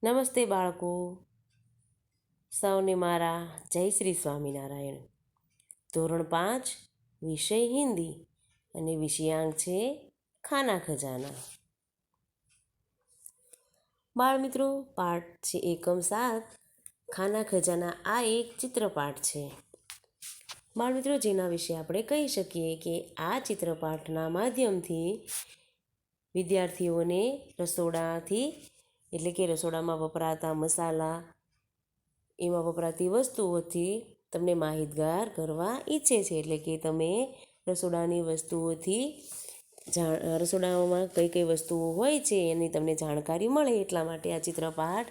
નમસ્તે બાળકો, સૌને મારા જય શ્રી સ્વામિનારાયણ. ધોરણ 5 વિષય હિન્દી અને વિષયાંક છે ખાના ખજાના. બાળમિત્રો, પાઠ છે એકમ 7 ખાના ખજાના. આ એક ચિત્રપાઠ છે બાળમિત્રો, જેના વિશે આપણે કહી શકીએ કે આ ચિત્રપાઠના માધ્યમથી વિદ્યાર્થીઓને રસોડાથી એટલે કે રસોડામાં વપરાતા મસાલા, એમાં વપરાતી વસ્તુઓથી તમને માહિતગાર કરવા ઈચ્છે છે. એટલે કે તમે રસોડાની વસ્તુઓથી રસોડાઓમાં કઈ કઈ વસ્તુઓ હોય છે એની તમને જાણકારી મળે, એટલા માટે આ ચિત્રપાઠ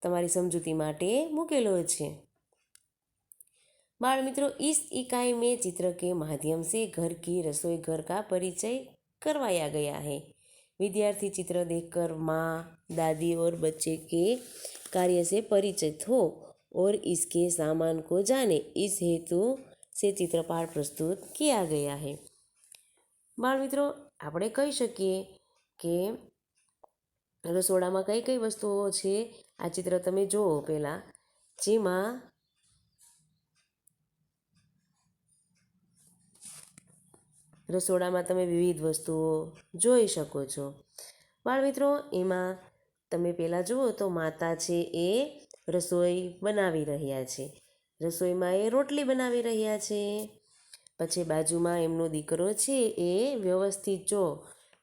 તમારી સમજૂતી માટે મૂકેલો છે. बाल मित्रों, इस इकाई में चित्र के माध्यम से घर की रसोई घर का परिचय करवाया गया है. विद्यार्थी चित्र देखकर माँ, दादी और बच्चे के कार्य से परिचित हो और इसके सामान को जाने, इस हेतु से चित्रपाठ प्रस्तुत किया गया है. बाल मित्रों, આપણે કહી શકીએ કે રસોડામાં કઈ કઈ વસ્તુઓ છે. આ ચિત્ર તમે જુઓ પહેલાં, જેમાં રસોડામાં તમે વિવિધ વસ્તુઓ જોઈ શકો છો. બાળમિત્રો, એમાં તમે પહેલાં જુઓ તો માતા છે એ રસોઈ બનાવી રહ્યા છે. રસોઈમાં એ રોટલી બનાવી રહ્યા છે. પછી બાજુમાં એમનો દીકરો છે એ વ્યવસ્થિત જો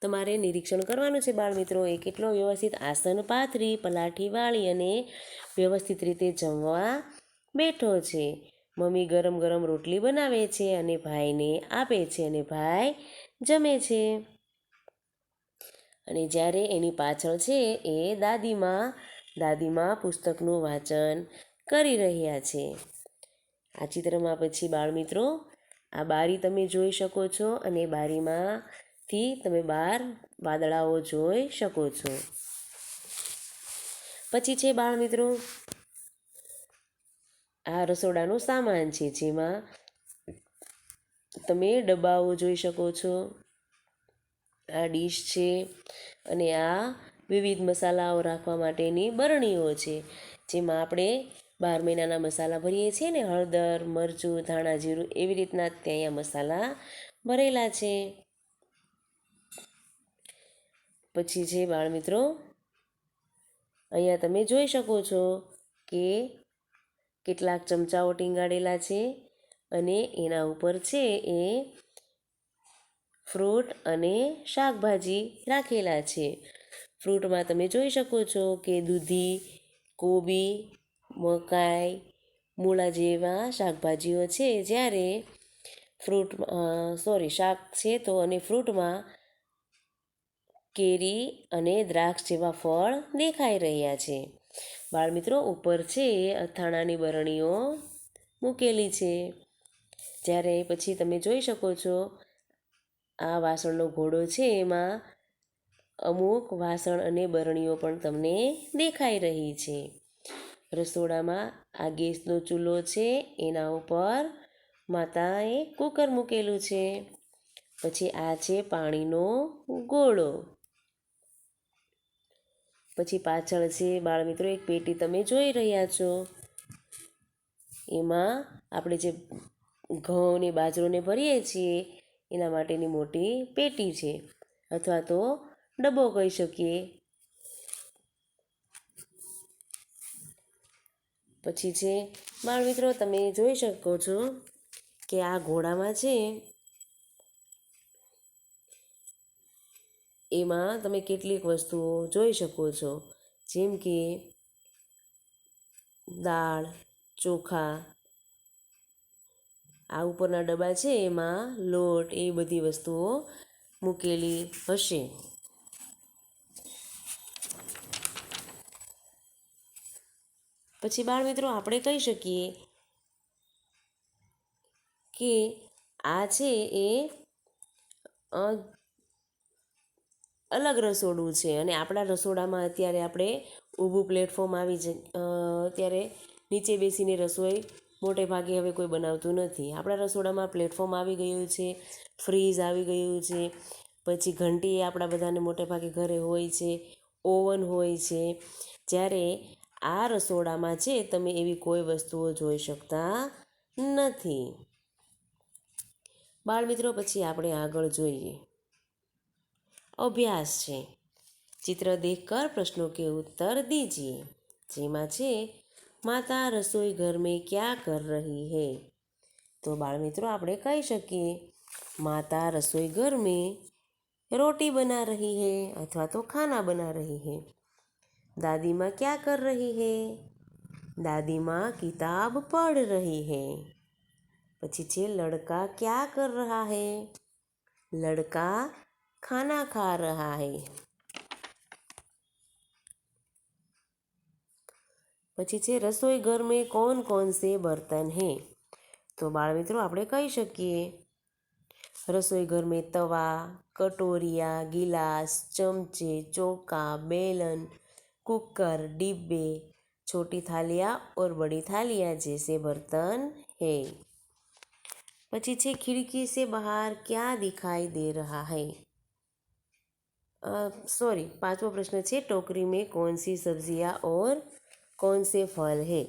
તમારે નિરીક્ષણ કરવાનું છે બાળમિત્રો, એ કેટલો વ્યવસ્થિત આસન પાથરી, પલાઠી વાળી અને વ્યવસ્થિત રીતે જમવા બેઠો છે. મમ્મી ગરમ ગરમ રોટલી બનાવે છે અને ભાઈને આપે છે અને ભાઈ જમે છે. અને જ્યારે એની પાછળ છે એ દાદીમાં પુસ્તકનું વાંચન કરી રહ્યા છે. આ ચિત્રમાં પછી બાળમિત્રો આ બારી તમે જોઈ શકો છો અને બારીમાંથી તમે બહાર વાદળાઓ જોઈ શકો છો. પછી છે બાળમિત્રો આ રસોડાનો સામાન છે, જેમાં તમે ડબ્બાઓ જોઈ શકો છો. આ ડીશ છે અને આ વિવિધ મસાલાઓ રાખવા માટેની બરણીઓ છે, જેમાં આપણે 12 મહિનાના મસાલા ભરીએ છીએ ને, હળદર, મરચું, ધાણા જીરું, એવી રીતના ત્યાં મસાલા ભરેલા છે. પછી છે બાળમિત્રો અહીંયા તમે જોઈ શકો છો કે કેટલાક ચમચાઓ ટીંગાડેલા છે અને એના ઉપર છે એ ફ્રૂટ અને શાકભાજી રાખેલા છે. ફ્રૂટમાં તમે જોઈ શકો છો કે દૂધી, કોબી, મકાઈ, મૂળા જેવા શાકભાજીઓ છે. જ્યારે શાક છે તો અને ફ્રૂટમાં કેરી અને દ્રાક્ષ જેવા ફળ દેખાઈ રહ્યા છે. બાળમિત્રો, ઉપર છે અથાણાની બરણીઓ મૂકેલી છે. જ્યારે પછી તમે જોઈ શકો છો આ વાસણનો ઘોડો છે, એમાં અમુક વાસણ અને બરણીઓ પણ તમને દેખાઈ રહી છે. રસોડામાં આ ગેસનો ચૂલો છે, એના ઉપર માતાએ કુકર મૂકેલું છે. પછી આ છે પાણીનો ગોળો. પછી પાછળ છે બાળમિત્રો એક પેટી તમે જોઈ રહ્યા છો. એમાં આપણે જે ઘઉં ને બાજરોને ભરીએ છીએ એના માટેની મોટી પેટી છે, અથવા તો ડબ્બો કહી શકીએ. પછી છે બાળમિત્રો તમે જોઈ શકો છો કે આ ઘોડામાં છે એમાં તમે કેટલીક વસ્તુઓ જોઈ શકો છો, જેમ કે દાળ, ચોખા. આ ઉપરના ડબ્બા છે એમાં લોટ, એ બધી વસ્તુઓ મૂકેલી હશે. પછી બાળમિત્રો આપણે કહી શકીએ કે આ છે એ અલગ રસોડું છે અને આપણા રસોડામાં અત્યારે આપણે ઊભું પ્લેટફોર્મ અત્યારે નીચે બેસીને રસોઈ મોટે ભાગે હવે કોઈ બનાવતું નથી. આપણા રસોડામાં પ્લેટફોર્મ આવી ગયું છે, ફ્રીજ આવી ગયું છે. પછી ઘંટી આપણા બધાને મોટે ભાગે ઘરે હોય છે. ઓવન હોય છે, જ્યારે આ રસોડામાં છે તમે એવી કોઈ વસ્તુઓ જોઈ શકતા નથી. બાળમિત્રો, પછી આપણે આગળ જોઈએ. અભ્યાસ છે. चित्र देखकर प्रश्नों के उत्तर दीजिए. જેમાં છે માતા રસોઈ ઘર में क्या कर रही है. તો બાળમિત્રો, આપણે કહી શકીએ માતા રસોઈ ઘર में रोटी बना रही है अथवा तो खाना बना रही है. दादी माँ क्या कर रही है. दादी माँ किताब पढ़ रही है. પછી છે लड़का क्या कर रहा है. लड़का खाना खा रहा है. પછી છે રસોઈ ઘર में कौन कौन से बर्तन हैं. તો બાળમિત્રો, આપણે કહી શકીએ रसोई घर में तवा, कटोरिया, गिलास, चमचे, चौका, बेलन, कुकर, डिब्बे, छोटी थालियाँ और बड़ी थालियाँ जैसे बर्तन है. પછી છે खिड़की से बाहर क्या दिखाई दे रहा है. सॉरी, पांचवा प्रश्न છે टोकरी में कौन सी सब्जियाँ और कौन से फल है.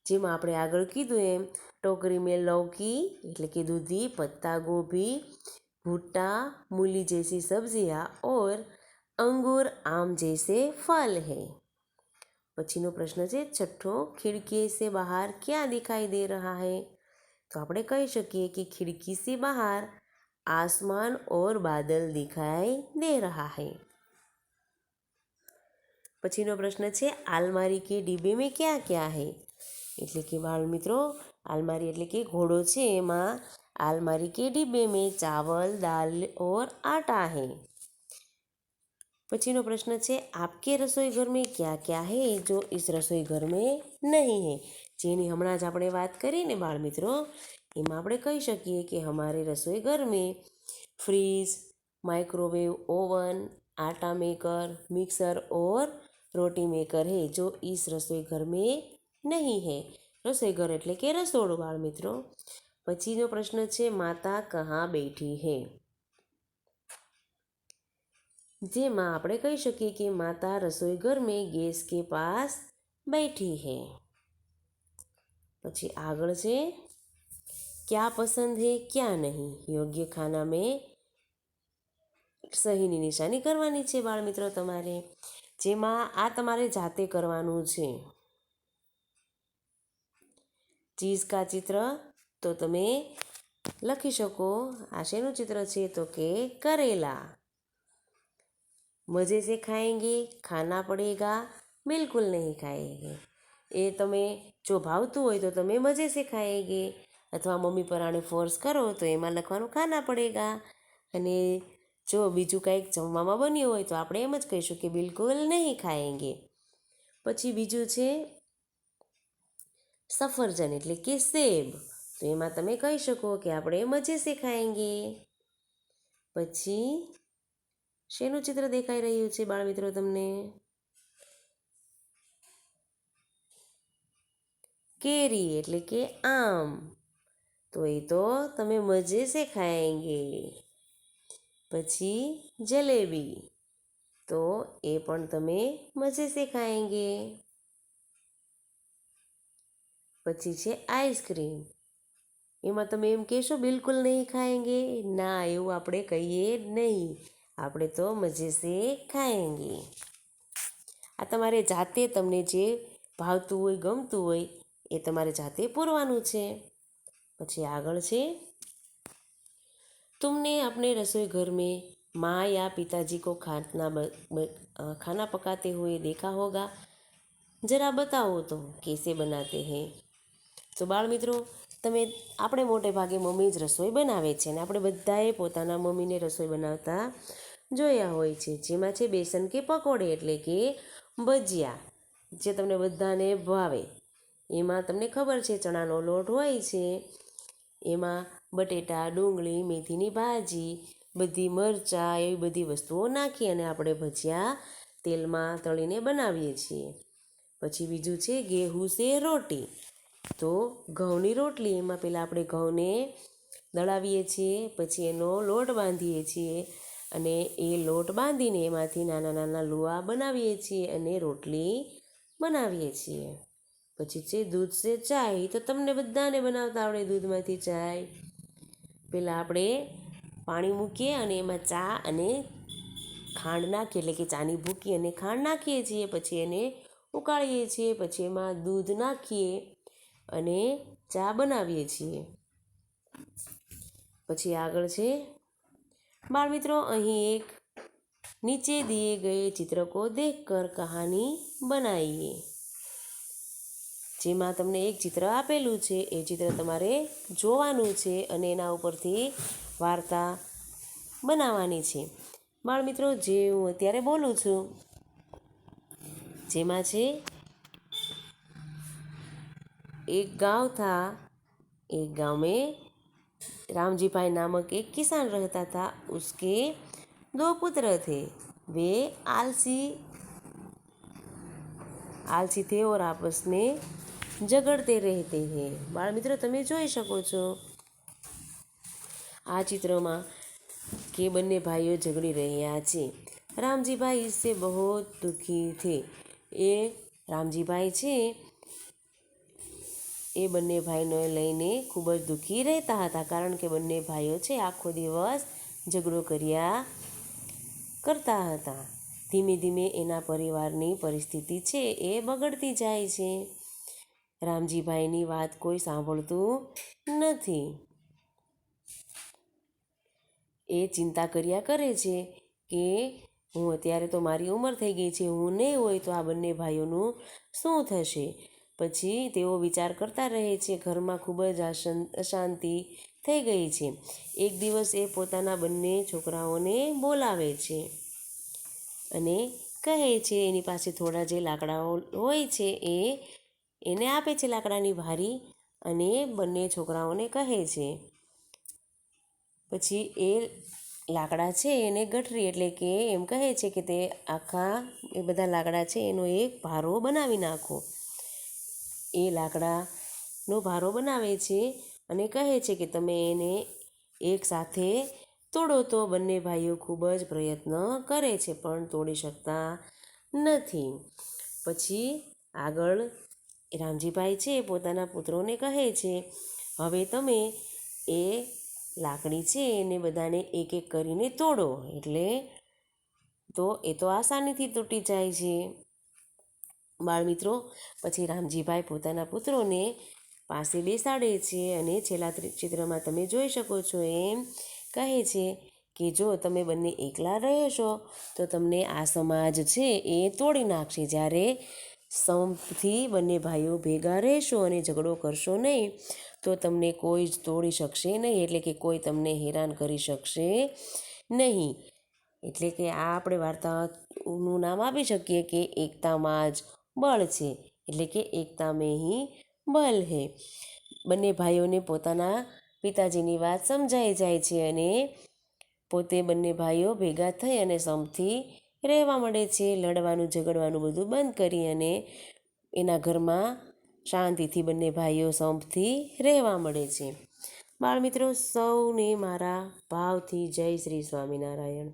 જેમાં આપણે આગળ કીધું એમ टोकरी में लौकी એટલે કે દૂધી, पत्ता गोभी, भुट्टा, मूली जैसी सब्जियाँ और अंगूर, आम जैसे फल है. પછીનો પ્રશ્ન છે છઠ્ઠો, खिड़की से बाहर क्या दिखाई दे रहा है. तो આપણે કહી શકીએ कि खिड़की से बाहर आसमान और बादल दिखाई दे रहा है. પછીનો પ્રશ્ન છે आलमारी के डिब्बे में क्या क्या है. એટલે કે બાળમિત્રો, आलमारी એટલે કે ઘોડો છે, એમાં आलमारी के डिब्बे में चावल, दाल और आटा है. पछीनो प्रश्न है आपके रसोई घर में क्या क्या है जो इस रसोई घर में नहीं है. जेनी हमणां ज आपणे वात करी ने बाळमित्रों, एमां आपणे कही शकीए कि हमारे रसोई घर में फ्रीज, माइक्रोवेव ओवन, आटा मेकर, मिक्सर और रोटी मेकर है जो इस रसोई घर में नहीं है. रसोई घर एटले के रसोड़ું बाळमित्रों. पछीनो प्रश्न है माता कहाँ बैठी है. જેમાં આપણે કહી શકીએ કે માતા રસોઈ ઘર में गैस के पास बैठी है. પછી આગળ છે क्या पसंद है क्या नहीं. યોગ્ય ખાના में સહીની નિશાની કરવાની છે બાળમિત્રો તમારે, જેમાં આ તમારે જાતે કરવાનું છે. ચીઝ કા ચિત્ર તો તમે લખી શકો. આ શેનું ચિત્ર છે તો કે કરેલા. मज़े से खाएंगे, खाना पड़ेगा, बिल्कुल नहीं खाएंगे. એ તમે જો ભાવતું હોય તો તમે મજે સે ખાએંગે, અથવા મમ્મી પરાણે ફોર્સ કરો તો એમાં લખવાનું ખાના પડેગા. અને જો બીજું કંઈક જમવામાં બન્યું હોય તો આપણે એમ જ કહીશું કે બિલકુલ નહીં ખાએંગે. પછી બીજું છે સફરજન એટલે કે સેબ, તો એમાં તમે કહી શકો કે આપણે મજે સે ખાએંગે. પછી શેનું ચિત્ર દેખાઈ રહ્યું છે બાળમિત્રો તમને? કેરી એટલે કે આમ, તો એ તો તમે મજે સે ખાએંગે. પછી જલેબી, તો એ પણ તમે મજે સે ખાએંગે. પછી છે આઈસ્ક્રીમ, એમાં તમે એમ કહેશો બિલકુલ નહીં ખાએંગે. ના, એવું આપણે કહીએ નહીં, આપણે તો મજે સે ખાએંગે. આ તમારે જાતે તમને જે ભાવતું હોય, ગમતું હોય એ તમારે જાતે પૂરવાનું છે. પછી આગળ છે तुमने अपने रसोई घर में माँ या पिताजी को खाना पकाते हुए देखा होगा, जरा बताओ तो कैसे बनाते हैं. તો બાળમિત્રો, તમે આપણે મોટે ભાગે મમ્મી જ રસોઈ બનાવે છે ને આપણે બધાએ પોતાના મમ્મીને રસોઈ બનાવતા જોયા હોય છે. જેમાં છે બેસન કે પકોડે એટલે કે ભજીયા, જે તમને બધાને ભાવે. એમાં તમને ખબર છે ચણાનો લોટ હોય છે, એમાં બટેટા, ડુંગળી, મેથીની ભાજી, બધી મરચાં, એવી બધી વસ્તુઓ નાખી અને આપણે ભજીયા તેલમાં તળીને બનાવીએ છીએ. પછી બીજું છે ગેહું સે રોટી, તો ઘઉંની રોટલી. એમાં પહેલાં આપણે ઘઉંને દળાવીએ છીએ, પછી એનો લોટ બાંધીએ છીએ અને એ લોટ બાંધીને એમાંથી નાના નાના લુઆ બનાવીએ છીએ અને રોટલી બનાવીએ છીએ. પછી છે દૂધ સે ચાય, તો તમને બધાને બનાવતા આવડે દૂધમાંથી ચાય. પહેલાં આપણે પાણી મૂકીએ અને એમાં ચા અને ખાંડ નાખીએ, એટલે કે ચાની ભૂકી અને ખાંડ નાખીએ છીએ. પછી એને ઉકાળીએ છીએ, પછી એમાં દૂધ નાખીએ અને ચા બનાવીએ છીએ. પછી આગળ છે બાળમિત્રો, અહીં એક નીચે દિए ગए ચિત્ર को देखकर कहानी बनाइए. જેમાં તમને એક ચિત્ર આપેલું છે, એ ચિત્ર તમારે જોવાનું છે અને એના ઉપરથી વાર્તા બનાવવાની છે. બાળમિત્રો, જે હું અત્યારે બોલું છું જેમાં છે एक गांव था, एक गांव में रामजी भाई नामक एक किसान रहता था. उसके 2 पुत्र थे. वे आलसी थे और आपस में झगड़ते रहते हैं. बाल मित्रों, તમે જોઈ શકો છો આ ચિત્રમાં કે બંને ભાઈઓ ઝઘડી રહ્યા છે. રામજી ભાઈ इससे बहुत दुखी थे. એ રામજી ભાઈ છે એ બંને ભાઈને લઈને ખૂબ જ દુઃખી રહેતા હતા, કારણ કે બંને ભાઈઓ છે આખો દિવસ ઝઘડો કરતા હતા. ધીમે ધીમે એના પરિવારની પરિસ્થિતિ છે એ બગડતી જાય છે. રામજીભાઈની વાત કોઈ સાંભળતું નથી. એ ચિંતા કર્યા કરે છે કે હું અત્યારે તો મારી ઉંમર થઈ ગઈ છે, હું નહીં હોય તો આ બંને ભાઈઓનું શું થશે. પછી તેઓ વિચાર કરતા રહે છે. ઘરમાં ખૂબ જ અશાંતિ થઈ ગઈ છે. એક દિવસ એ પોતાના બંને છોકરાઓને બોલાવે છે અને કહે છે, એની પાસે થોડા જે લાકડાઓ હોય છે એને આપે છે લાકડાની ભારી, અને બંને છોકરાઓને કહે છે. પછી એ લાકડા છે એને ગઠરી, એટલે કે એમ કહે છે કે તે એ બધા લાકડા છે એનો એક ભારો બનાવી નાખો. એ લાકડાનો ભારો બનાવે છે અને કહે છે કે તમે એને એક સાથે તોડો. તો બંને ભાઈઓ ખૂબ જ પ્રયત્ન કરે છે પણ તોડી શકતા નથી. પછી આગળ રામજીભાઈ છે પોતાના પુત્રોને કહે છે, હવે તમે એ લાકડી છે એને બધાને એક એક કરીને તોડો, એટલે એ તો આસાનીથી તૂટી જાય છે. બાળમિત્રો, પછી રામજીભાઈ પોતાના પુત્રોને પાસે બેસાડે છે અને છેલ્લા ચિત્રમાં તમે જોઈ શકો છો એમ કહે છે કે જો તમે બંને એકલા રહેશો તો તમને આ સમાજ છે એ તોડી નાખશે. જ્યારે સંપથી બંને ભાઈઓ ભેગા રહેશો અને ઝઘડો કરશો નહીં તો તમને કોઈ જ તોડી શકશે નહીં, એટલે કે કોઈ તમને હેરાન કરી શકશે નહીં. એટલે કે આ આપણે વાર્તાનું નામ આપી શકીએ કે એકતામાં જ બળ છે, એટલે કે એકતા મેં હી બલ હે. બંને ભાઈઓને પોતાના પિતાજીની વાત સમજાઈ જાય છે અને પોતે બંને ભાઈઓ ભેગા થઈ અને સંપથી રહેવા મળે છે. લડવાનું ઝઘડવાનું બધું બંધ કરી અને એના ઘરમાં શાંતિથી બંને ભાઈઓ સંપથી રહેવા મળે છે. બાળમિત્રો, સૌને મારા ભાવથી જય શ્રી સ્વામિનારાયણ.